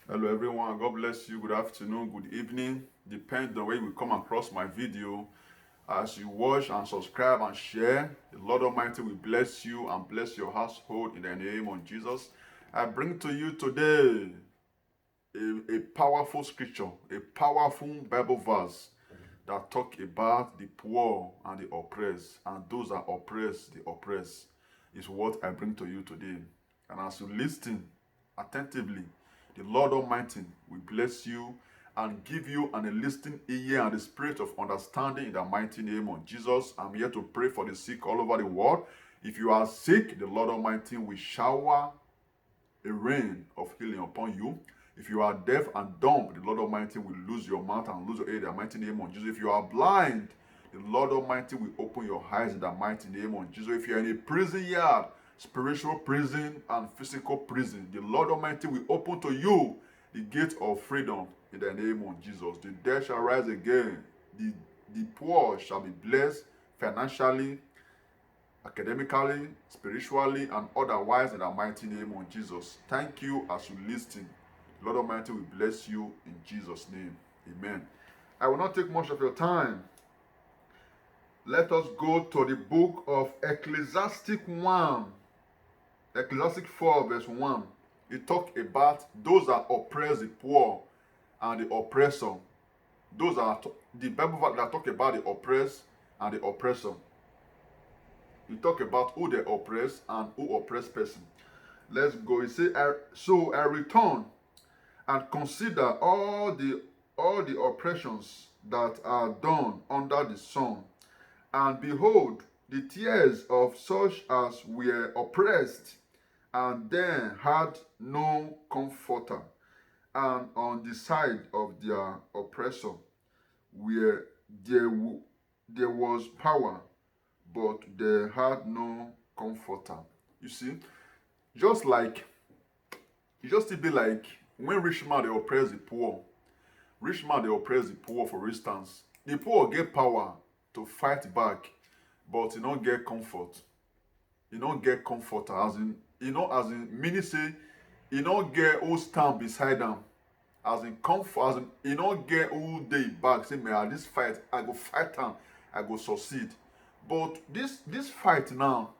Hello everyone, God bless you. Good afternoon, good evening. Depends on where you will come across my video. As you watch and subscribe and share, the Lord Almighty will bless you and bless your household in the name of Jesus. I bring to you today a powerful scripture, a powerful Bible verse that talk about the poor and the oppressed, and those that oppress the oppressed is what I bring to you today. And as you listen attentively, the Lord Almighty will bless you and give you an listening ear and the spirit of understanding in the mighty name of Jesus. I'm here to pray for the sick all over the world. If you are sick, the Lord Almighty will shower a rain of healing upon you. If you are deaf and dumb, the Lord Almighty will lose your mouth and lose your ear in the mighty name of Jesus. If you are blind, the Lord Almighty will open your eyes in the mighty name of Jesus. If you are in a prison yard, spiritual prison and physical prison, the Lord Almighty will open to you the gate of freedom in the name of Jesus. The dead shall rise again. The poor shall be blessed financially, academically, spiritually, and otherwise in the mighty name of Jesus. Thank you as you listen. Lord Almighty will bless you in Jesus' name. Amen. I will not take much of your time. Let us go to the book of Ecclesiastic 1. Ecclesiastic 4 verse 1. It talks about those that oppress the poor and the oppressor. Those are the Bible that talk about the oppressed and the oppressor. We talk about who they oppress and who oppress person. Let's go. It say, so I return and consider all the oppressions that are done under the sun, and behold, the tears of such as were oppressed, and then had no comforter, and on the side of their oppressor, where there was power, but they had no comforter. You see, just like it just to be like when rich man they oppress the poor. Rich man they oppress the poor, for instance. The poor get power to fight back, but you don't get comfort. You don't get comforter, as in meaning say you don't get who stand beside them. As in comfort, as in you don't get who dey back say, man, this fight I go fight am, I go succeed. But this fight now,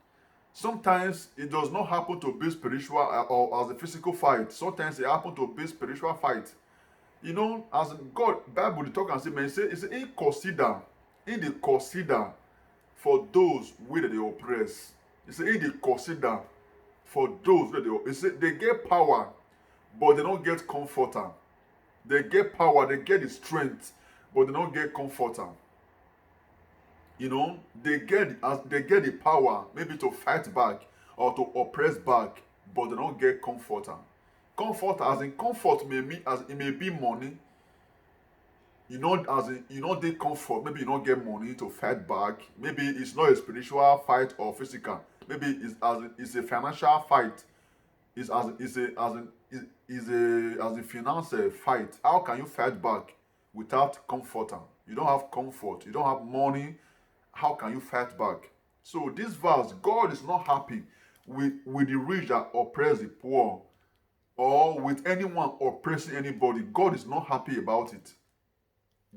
sometimes it does not happen to be spiritual or as a physical fight. Sometimes it happen to be spiritual fight. As in God, Bible dey talk and say, man, he say he dey consider for those wey dey oppress. He say he dey consider for those wey dey. He say they get power, but they don't get comforter. They get power, they get the strength, but they don't get comforter. They get the power maybe to fight back or to oppress back, but they don't get comforter. Comfort, as in comfort, may mean as it may be money. As in dey comfort, maybe you don't get money to fight back. Maybe it's not a spiritual fight or physical. Maybe it's a financial fight. It's as in it's a as in is a as a finance fight. How can you fight back without comforter? You don't have comfort, you don't have money. How can you fight back? So this verse, God is not happy with the rich that oppress the poor, or with anyone oppressing anybody. God is not happy about it.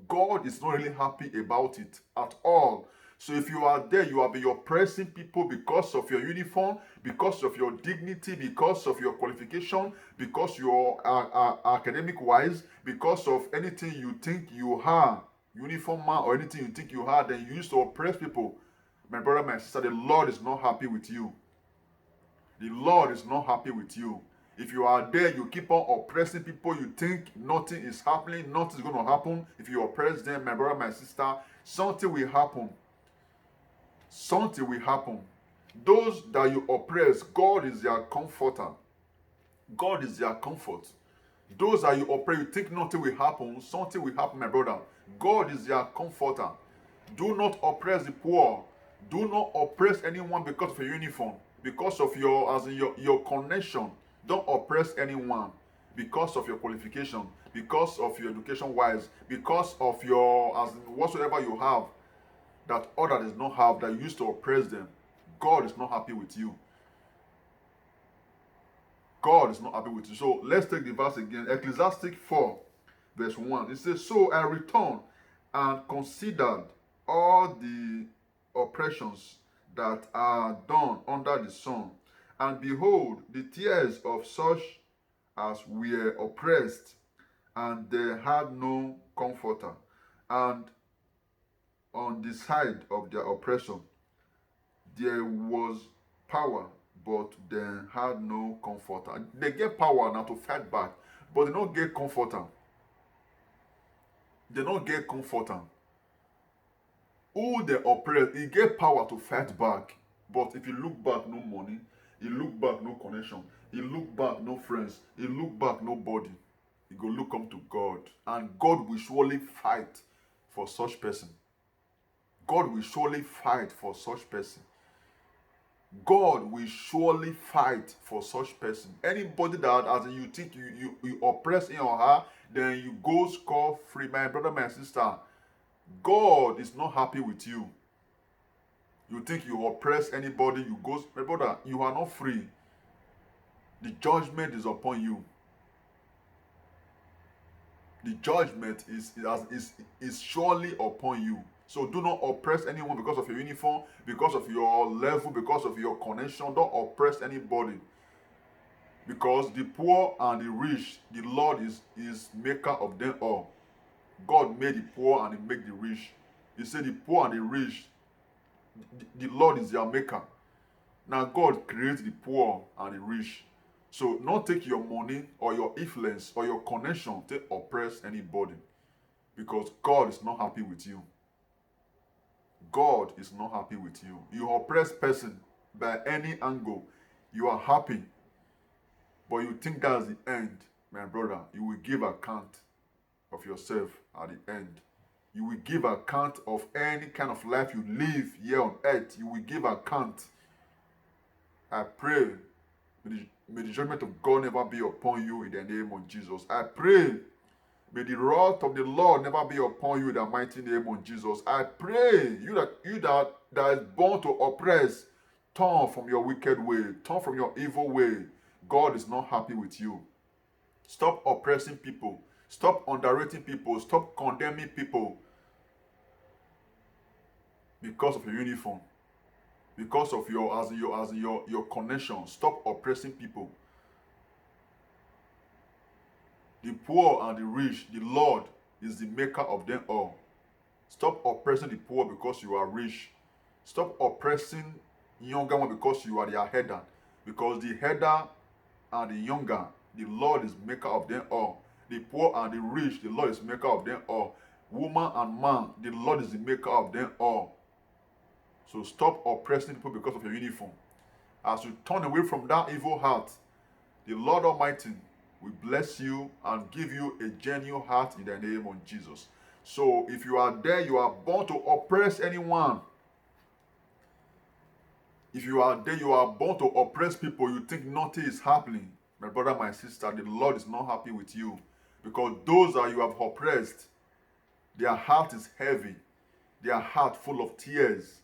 God is not really happy about it at all. So if you are there, you are be oppressing people because of your uniform, because of your dignity, because of your qualification, because you are academic wise, because of anything you think you are, uniform man, or anything you think you are, then you used to oppress people. My brother, my sister, the Lord is not happy with you. The Lord is not happy with you. If you are there, you keep on oppressing people, you think nothing is happening, nothing is going to happen. If you oppress them, my brother, my sister, something will happen. Something will happen. Those that you oppress, God is their comforter. God is their comfort. Those that you oppress, you think nothing will happen, something will happen, my brother. God is their comforter. Do not oppress the poor. Do not oppress anyone because of your uniform, because of your connection. Don't oppress anyone because of your qualification, because of your education wise, because of your as in whatsoever you have that others does not have, that you used to oppress them. God is not happy with you. God is not happy with you. So let's take the verse again. Ecclesiastic 4, verse 1. It says, So I returned and considered all the oppressions that are done under the sun. And behold, the tears of such as were oppressed, and they had no comforter. And on the side of their oppression, there was power, but they had no comforter. They get power now to fight back, but they don't get comforter. They don't get comforter. Who they oppress, he get power to fight back. But if you look back, no money. You look back, no connection. You look back, no friends. You look back, nobody. You go look up to God. And God will surely fight for such person. God will surely fight for such person. God will surely fight for such person. Anybody that as you think you oppress him or her, then you go score free. My brother, my sister, God is not happy with you. You think you oppress anybody, you go, my brother, you are not free. The judgment is upon you. The judgment is surely upon you. So do not oppress anyone because of your uniform, because of your level, because of your connection. Don't oppress anybody. Because the poor and the rich, the Lord is maker of them all. God made the poor and he made the rich. He said the poor and the rich, the Lord is their maker. Now God creates the poor and the rich. So not take your money or your influence or your connection to oppress anybody. Because God is not happy with you. God is not happy with you. You oppress person by any angle. You are happy. But you think that's the end, my brother. You will give account of yourself at the end. You will give account of any kind of life you live here on earth. You will give account. I pray, may the judgment of God never be upon you in the name of Jesus. I pray, may the wrath of the Lord never be upon you in the mighty name of Jesus. I pray, you that is born to oppress, turn from your wicked way, turn from your evil way. God is not happy with you. Stop oppressing people. Stop underrating people. Stop condemning people because of your uniform, because of your connection. Stop oppressing people. The poor and the rich, the Lord is the maker of them all. Stop oppressing the poor because you are rich. Stop oppressing younger one because you are their header. Because the header and the younger, the Lord is maker of them all. The poor and the rich, the Lord is maker of them all. Woman and man, the Lord is the maker of them all. So stop oppressing people because of your uniform. As you turn away from that evil heart, the Lord Almighty will bless you and give you a genuine heart in the name of Jesus. So if you are there, you are born to oppress anyone. If you are there, you are born to oppress people, you think nothing is happening. My brother, my sister, the Lord is not happy with you. Because those that you have oppressed, their heart is heavy. Their heart full of tears.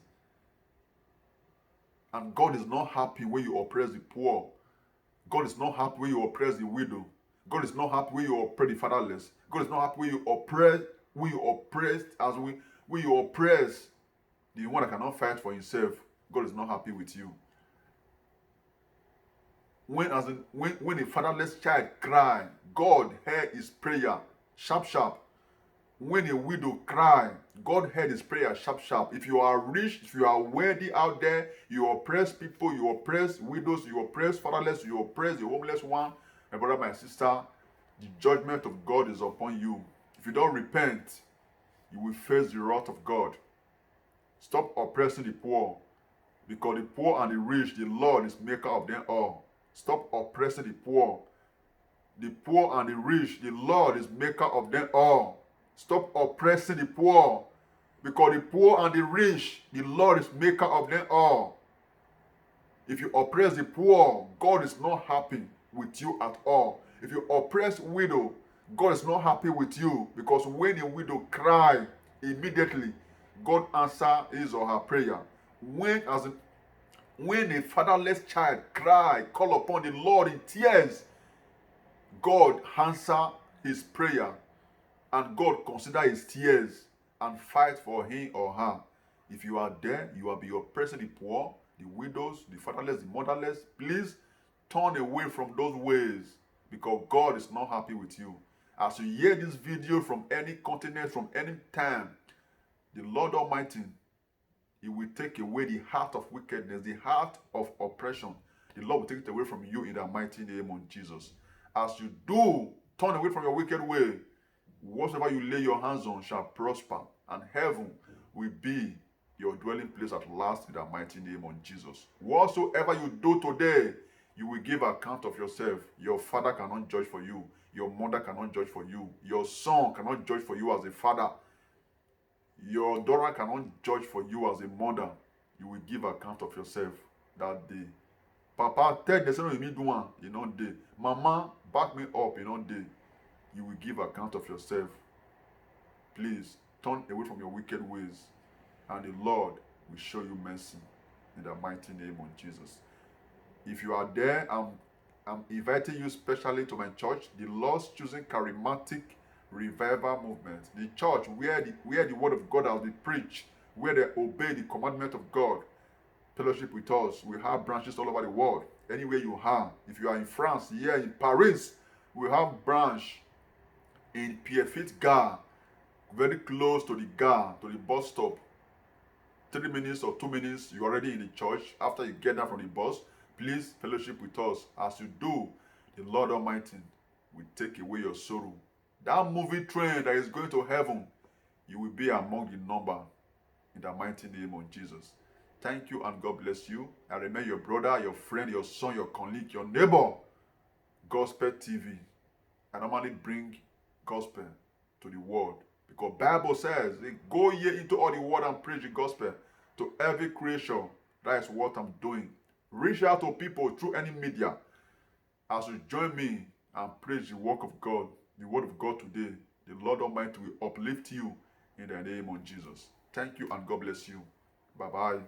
And God is not happy when you oppress the poor. God is not happy when you oppress the widow. God is not happy when you oppress the fatherless. God is not happy when you oppress the one that cannot fight for himself. God is not happy with you. When a fatherless child cry, God heard his prayer, sharp, sharp. When a widow cry, God heard his prayer, sharp, sharp. If you are rich, if you are wealthy out there, you oppress people, you oppress widows, you oppress fatherless, you oppress the homeless one, my brother, my sister, the judgment of God is upon you. If you don't repent, you will face the wrath of God. Stop oppressing the poor, because the poor and the rich, the Lord is maker of them all. Stop oppressing the poor. The poor and the rich, the Lord is maker of them all. Stop oppressing the poor, because the poor and the rich, the Lord is maker of them all. If you oppress the poor, God is not happy with you at all. If you oppress widow, God is not happy with you, because when a widow cry, immediately God answer his or her prayer. When When a fatherless child cry, call upon the Lord in tears, God answer his prayer, and God consider his tears and fight for him or her. If you are there, you will be oppressing the poor, the widows, the fatherless, the motherless. Please turn away from those ways, because God is not happy with you. As you hear this video from any continent, from any time, the Lord Almighty, he will take away the heart of wickedness, the heart of oppression. The Lord will take it away from you in the mighty name of Jesus. As you do turn away from your wicked way, whatsoever you lay your hands on shall prosper, and heaven will be your dwelling place at last in the mighty name of Jesus. Whatsoever you do today, you will give account of yourself. Your father cannot judge for you. Your mother cannot judge for you. Your son cannot judge for you as a father. Your daughter cannot judge for you as a mother. You will give account of yourself that day. Papa, tell the son me do one, day. Mama, back me up, day. You will give account of yourself. Please turn away from your wicked ways, and the Lord will show you mercy in the mighty name of Jesus. If you are there, I'm inviting you specially to my church, the Lord's Chosen Charismatic Revival Movement, the church where the word of God has been preached, where they obey the commandment of God. Fellowship with us. We have branches all over the world. Anywhere you are, if you are in France, here in Paris, we have branch in Pierrefitte Gare, very close to the Gare, to the bus stop. 3 minutes or 2 minutes, you're already in the church. After you get down from the bus, please fellowship with us. As you do, the Lord Almighty will take away your sorrow. That moving train that is going to heaven, you will be among the number in the mighty name of Jesus. Thank you, and God bless you. I remain your brother, your friend, your son, your colleague, your neighbor, Gospel TV. I normally bring gospel to the world, because Bible says, go ye into all the world and preach the gospel to every creation. That is what I'm doing. Reach out to people through any media. As you join me and preach the work of God, the word of God today, the Lord Almighty will uplift you in the name of Jesus. Thank you, and God bless you. Bye-bye.